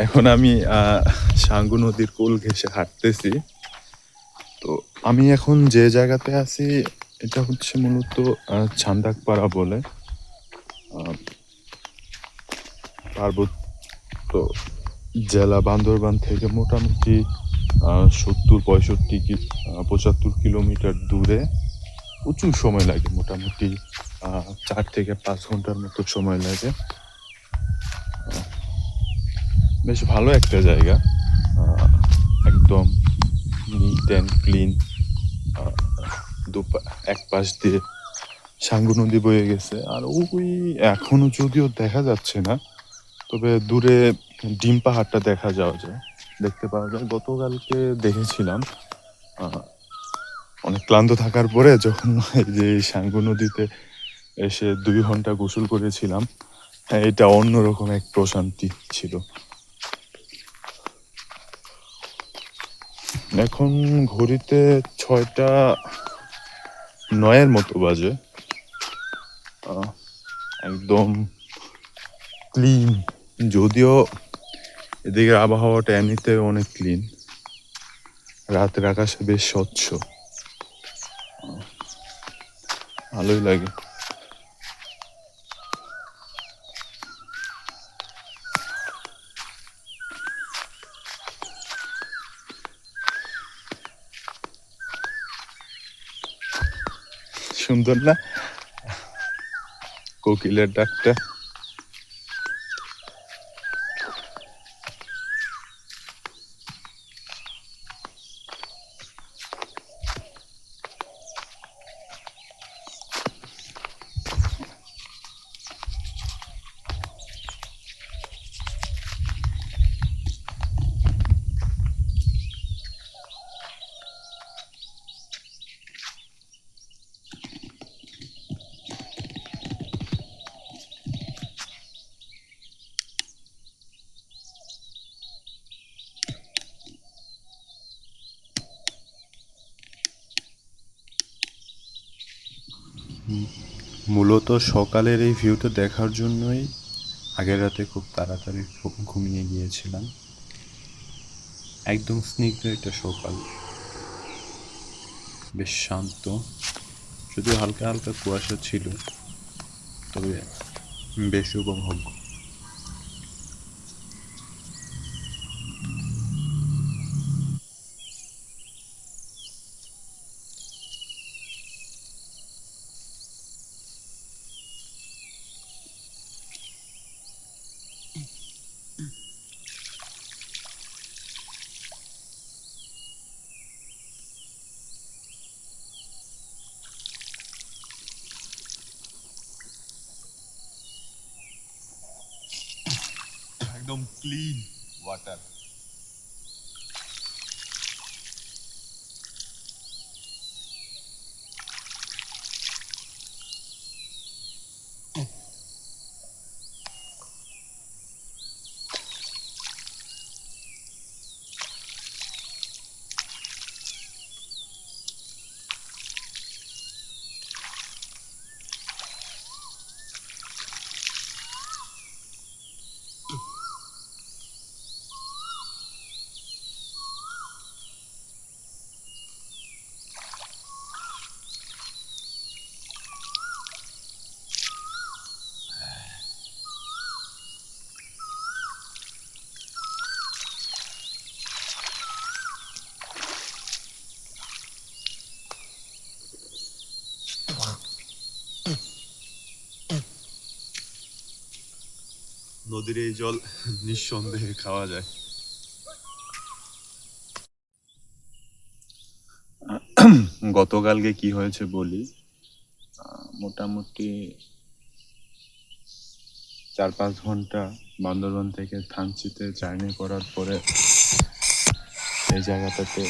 এখন আমি সাঙ্গু নদীর কোল ঘেঁষে হাঁটতেছি। তো আমি এখন যে জায়গাতে আছি এটা হচ্ছে মূলত ছান্দাকপাড়া বলে পার্বত্য জেলা বান্দরবান থেকে মোটামুটি ৭০-৬৫ 75 দূরে। প্রচুর সময় লাগে, মোটামুটি 4 থেকে 5 ঘন্টার মতো সময় লাগে। বেশ ভালো একটা জায়গা, একদম নিট অ্যান্ড ক্লিন। এক পাশ দিয়ে সাঙ্গু নদী বয়ে গেছে, আর ওই এখনো যদিও দেখা যাচ্ছে না, তবে দূরে ডিম পাহাড়টা দেখতে পাওয়া যায়। গতকালকে দেখেছিলাম, অনেক ক্লান্ত থাকার পরে যখন এই যে সাঙ্গু নদীতে এসে 2 ঘন্টা গোসল করেছিলাম, হ্যাঁ, এটা অন্যরকম এক প্রশান্তি ছিল। এখন ঘড়িতে 6টা 9 মতো বাজে। একদম ক্লিন, যদিও এদিকে আবহাওয়াটা এমনিতে অনেক ক্লিন। রাতের আকাশে বেশ স্বচ্ছ, ভালোই লাগে। সুন্দর না কোকিলের ডাকটা? মূলত সকালের এই ভিউটা দেখার জন্যই আগের রাতে খুব তাড়াতাড়ি ঘুমিয়ে গিয়েছিলাম। একদম স্নিগ্ধ একটা সকাল, বেশ শান্ত, যদিও হালকা হালকা কুয়াশা ছিল, তবে বেশ উপভোগ্য। একদম ক্লিন ওয়াটার। নদীর এই জল নিঃসন্দেহে খাওয়া যায়। গতকালকে কি হয়েছে বলি। মোটামুটি 4-5 ঘন্টা বান্দরবান থেকে থানচিতে জার্নি করার পরে এই জায়গাটাতে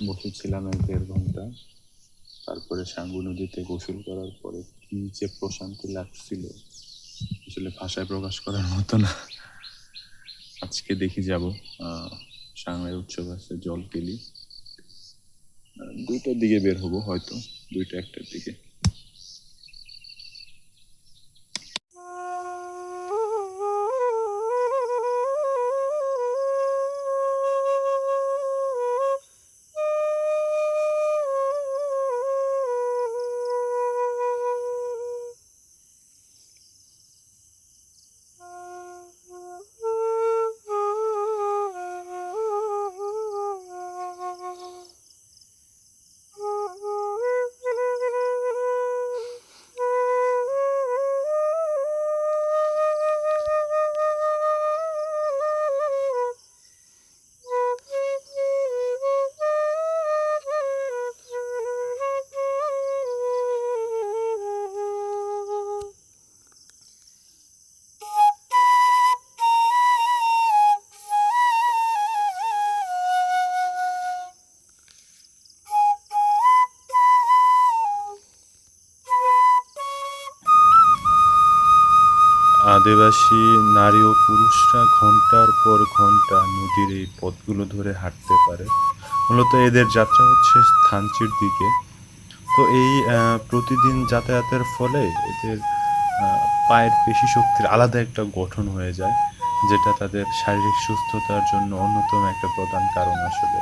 বসেছিলাম 1-1.5 ঘন্টা। তারপরে সাঙ্গু নদীতে গোসল করার পরে কি যে প্রশান্তি লাগছিল, আসলে ভাষায় প্রকাশ করার মতো না। আজকে দেখি যাব সাংহাই উৎসব আছে জলকেলি, 2টার দিকে বের হবো, হয়তো 2টা-1টার দিকে। আদিবাসী নারী ও পুরুষরা ঘন্টার পর ঘন্টা নদীর এই পথগুলো ধরে হাঁটতে পারে। মূলত এদের যাত্রা হচ্ছে থানচির দিকে। তো এই প্রতিদিন যাতায়াতের ফলে এদের পায়ের পেশি শক্তির আলাদা একটা গঠন হয়ে যায়, যেটা তাদের শারীরিক সুস্থতার জন্য অন্যতম একটা প্রধান কারণ আসলে।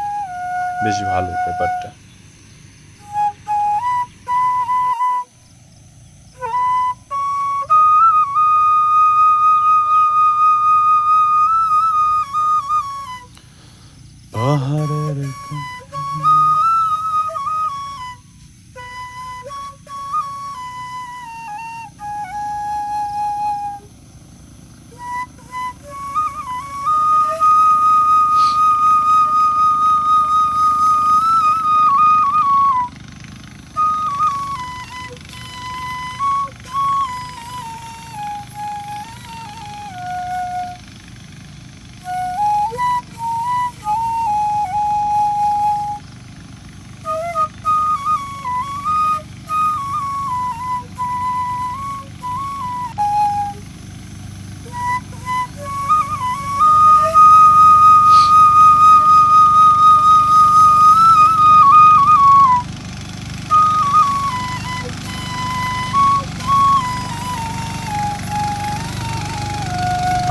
বেশ ভালো ব্যাপারটা। পাহাড়ের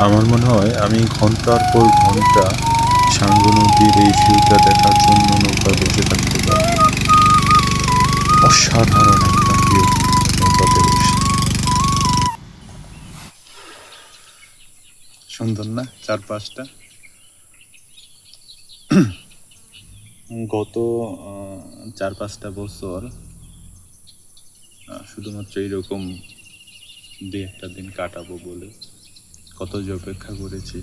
আমার মনে হয় আমি ঘন্টার পর ঘন্টা সাঙ্গু নদীর এই ভিউটা দেখার জন্য নৌকায় বসে থাকতে পারবো। অসাধারণ একটা ভিউ নৌকাতে বসে। সুন্দর না চারপাশটা? গত 4-5টা বছর শুধুমাত্র এইরকম দুই একটা দিন কাটাবো বলে কত যে অপেক্ষা করেছি।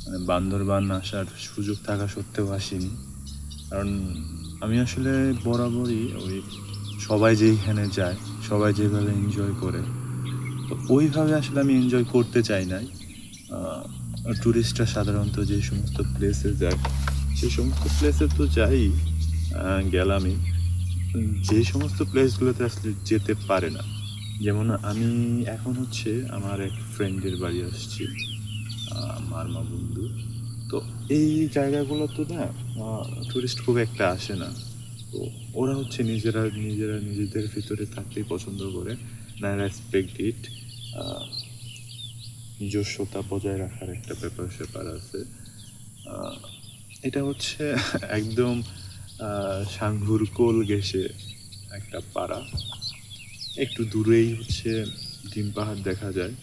মানে বান্দরবান আসার সুযোগ থাকা সত্ত্বেও আসিনি, কারণ আমি আসলে বরাবরই ওই সবাই যেইখানে যায়, সবাই যেভাবে এনজয় করে, তো ওইভাবে আসলে আমি এনজয় করতে চাই নাই। ট্যুরিস্টরা সাধারণত যে সমস্ত প্লেসে যায়, সেই সমস্ত প্লেসে তো যাই, গেলামই, যে সমস্ত প্লেসগুলোতে আসলে যেতে পারে না। যেমন আমি এখন হচ্ছে আমার এক ফ্রেন্ডের বাড়ি আসছি, মারমা বন্ধু। তো এই জায়গাগুলো তো না টুরিস্ট খুব একটা আসে না। তো ওরা হচ্ছে নিজেরা নিজেরা নিজেদের ভিতরে থাকতেই পছন্দ করে, না রেসপেক্ট ইট। নিজস্বতা বজায় রাখার একটা ব্যাপার স্যাপার আছে। এটা হচ্ছে একদম সাঙ্গুর কোল ঘেঁষে একটা পাড়া। একটু দূরেই হচ্ছে ডিম পাহাড় দেখা যায়।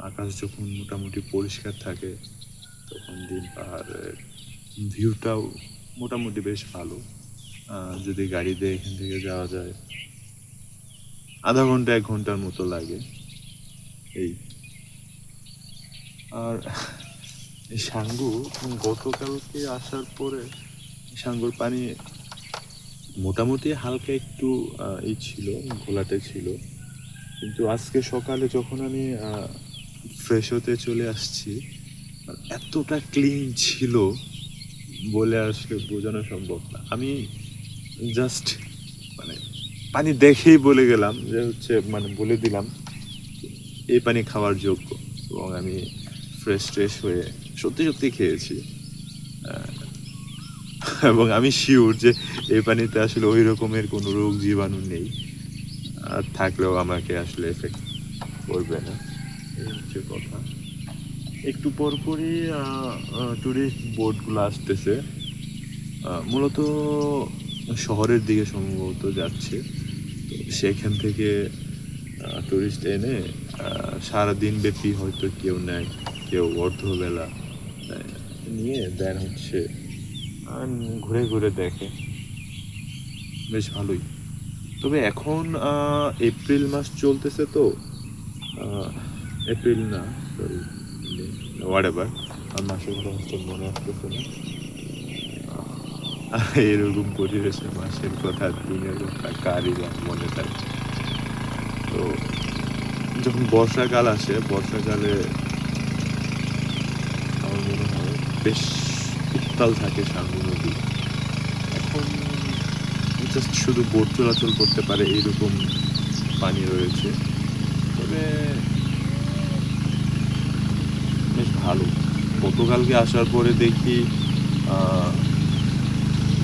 আকাশ যখন মোটামুটি পরিষ্কার থাকে তখন ডিম পাহাড়ের ভিউটাও মোটামুটি বেশ ভালো। যদি গাড়ি দিয়ে এখান থেকে যাওয়া যায়, আধা ঘন্টা 1 ঘন্টার মতো লাগে এই। আর এই সাঙ্গু গতকালকে আসার পরে সাঙ্গুর পানি মোটামুটি হালকা একটু ছিল, ঘোলাটে ছিল, কিন্তু আজকে সকালে যখন আমি ফ্রেশ হতে চলে আসছি, এতটা ক্লিন ছিল বলে আসলে বোঝানো সম্ভব না। আমি জাস্ট মানে পানি দেখেই বলে গেলাম যে হচ্ছে, মানে বলে দিলাম এই পানি খাওয়ার যোগ্য। এবং আমি ফ্রেশ হয়ে সত্যি সত্যি খেয়েছি। এবং আমি শিওর যে এই পানিতে আসলে ওই রকমের কোনো রোগ জীবাণু নেই, আর থাকলেও আমাকে আসলে এফেক্ট করবে না। এই হচ্ছে কথা। একটু পরপরই ট্যুরিস্ট বোটগুলো আসতেছে, মূলত শহরের দিকে সম্ভবত যাচ্ছে। তো সেখান থেকে টুরিস্ট এনে সারাদিন ব্যাপী হয়তো কেউ নেয়, কেউ অর্ধবেলা নিয়ে দেন হচ্ছে ঘুরে ঘুরে দেখে। বেশ ভালোই। তবে এখন এপ্রিল মাস চলতেছে, তো এপ্রিল না, সরি, হোয়াট এভার, আর মাসের কথা হচ্ছে মনে আসতেছে না। এরকম পরিবেশে মাসের কথা, দিনের কথা কারই বা মনে থাকে? তো যখন বর্ষাকাল আসে, বর্ষাকালে আমার মনে হয় বেশ উত্তাল থাকে সাঙ্গু নদী। এখন জাস্ট শুধু বোট চলাচল করতে পারে এইরকম পানি রয়েছে। তবে ভালো। গতকালকে আসার পরে দেখি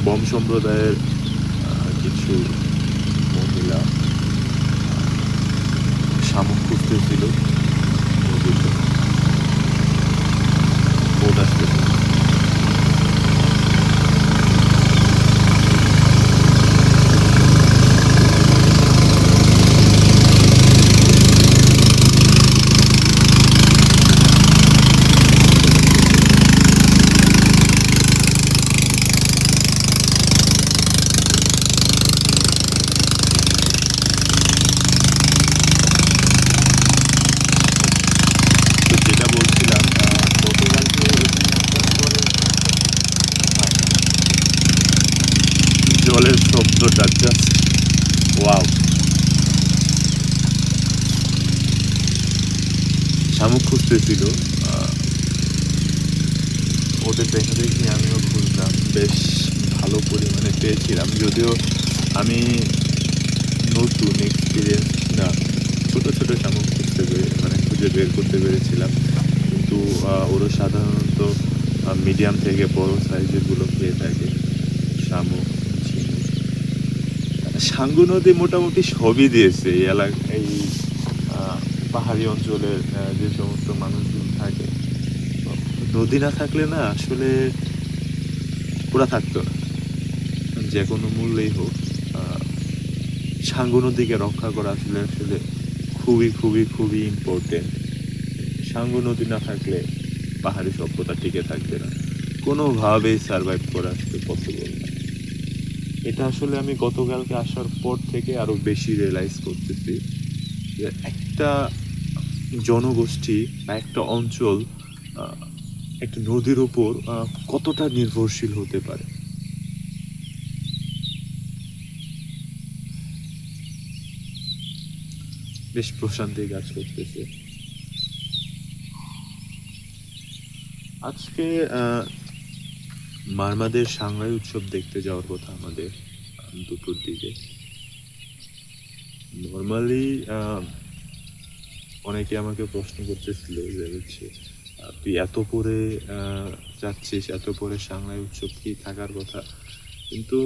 বম সম্প্রদায়ের কিছু মহিলা শামুক খুঁজতেছিল নদীতে, বোট আসতেছে। তো যেটা বলছিলাম, গতকালকে ওখানে আসার পরে জলের শব্দটা জাস্ট ওয়াও! শামুক খুঁজতেছিল, ওদের দেখা দেখি আমিও খুঁজলাম, বেশ ভালো পরিমাণে পেয়েছিলাম। যদিও আমি নতুন এক্সপিরিয়েন্স না, ছোট ছোট শামুক খুঁজে বের করতে পেরেছিলাম। কিন্তু ওরা সাধারণত মিডিয়াম থেকে বড় সাইজেরগুলো খেয়ে থাকে, শামুক, ঝিনুক। সাঙ্গু নদী মোটামুটি সবই দিয়েছে এই এই পাহাড়ি অঞ্চলের যে সমস্ত মানুষজন থাকে। নদী না থাকলে না আসলে ওরা থাকতো না, যে কোনো মূল্যেই হোক। সাঙ্গু নদীকে রক্ষা করা আসলে আসলে খুবই খুবই খুবই ইম্পর্টেন্ট। সাঙ্গু নদী না থাকলে পাহাড়ি সভ্যতা টিকে থাকবে না, কোনোভাবেই সার্ভাইভ করা আসলে পসিবল না। এটা আসলে আমি গতকালকে আসার পর থেকে আরো বেশি রিয়েলাইজ করতেছি যে একটা জনগোষ্ঠী বা একটা অঞ্চল একটা নদীর উপর কতটা নির্ভরশীল হতে পারে। বেশ প্রশান্তি কাজ করতেছে। আজকে মারমাদের সাংহাই উৎসব দেখতে যাওয়ার কথা আমাদের দুপুর দিকে। নর্মালি অনেকে আমাকে প্রশ্ন করতেছিল যে হচ্ছে তুই এত পরে যাচ্ছিস, এত পরে সাংহাই উৎসব কি থাকার কথা? কিন্তু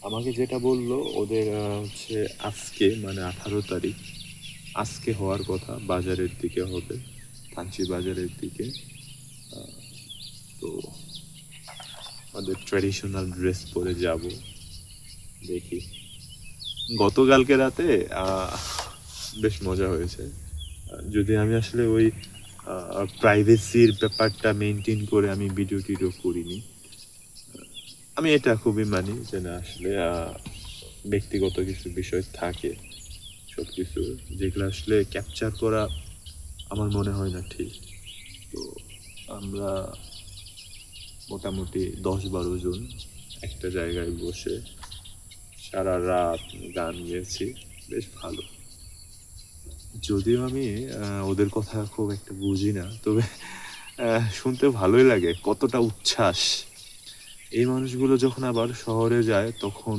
আমাকে যেটা বললো ওদের হচ্ছে আজকে মানে 18 তারিখ আজকে হওয়ার কথা, বাজারের দিকে হবে, থানচি বাজারের দিকে। তো আমাদের ট্র্যাডিশনাল ড্রেস পরে যাব, দেখি। গতকালকে রাতে বেশ মজা হয়েছে। যদি আমি আসলে ওই প্রাইভেসির ব্যাপারটা মেনটেন করে আমি ভিডিও টিডিও করিনি। আমি এটা খুবই মানি যে না আসলে ব্যক্তিগত কিছু বিষয় থাকে, সব কিছু যেগুলো আসলে ক্যাপচার করা আমার মনে হয় না ঠিক। তো আমরা মোটামুটি 10-12 জন একটা জায়গায় বসে সারা রাত গান গেয়েছি, বেশ ভালো। যদিও আমি ওদের কথা খুব একটা বুঝি না, তবে শুনতে ভালোই লাগে কতটা উচ্ছ্বাস। এই মানুষগুলো যখন আবার শহরে যায় তখন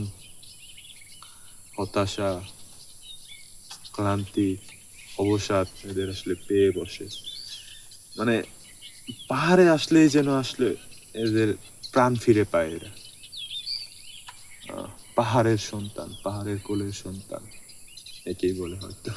হতাশা, ক্লান্তি, অবসাদ এদের আসলে পেয়ে বসে। মানে পাহাড়ে আসলেই যেন আসলে এদের প্রাণ ফিরে পায় এরা। পাহাড়ের সন্তান, পাহাড়ের কোলের সন্তান একেই বলে হয়তো।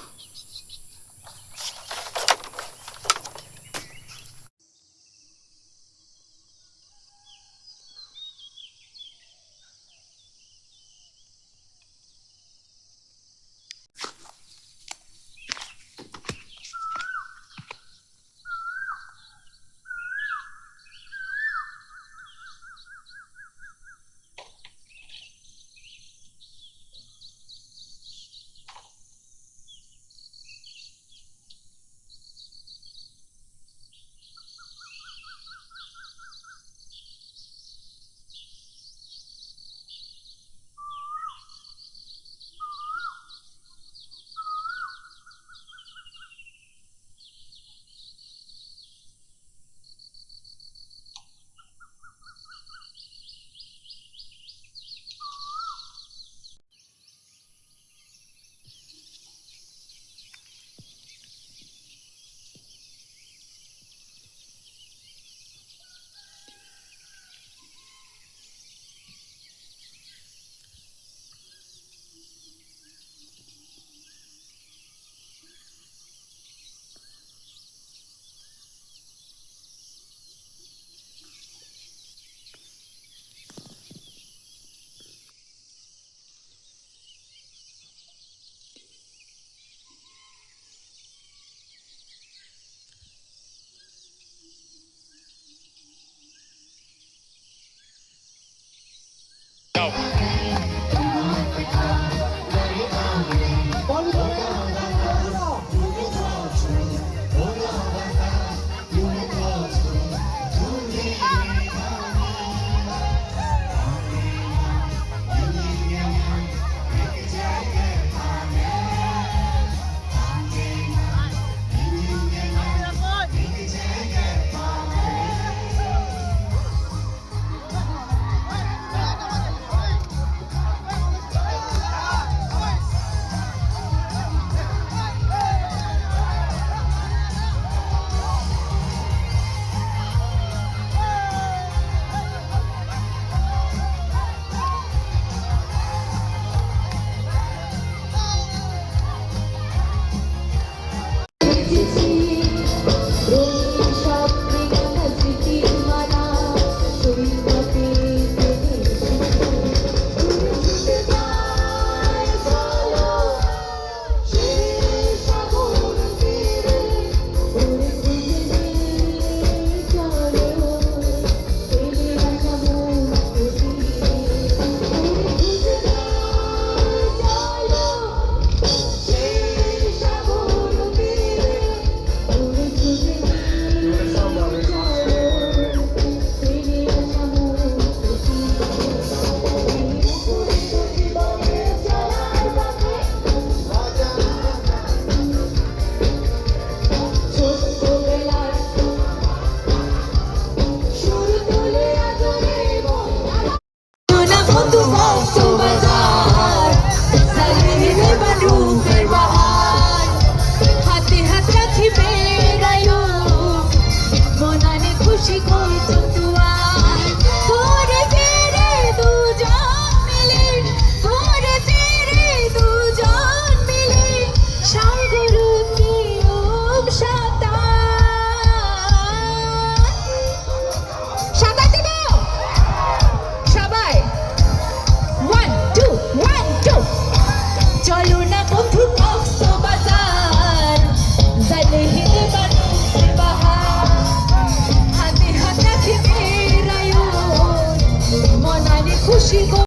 খুশি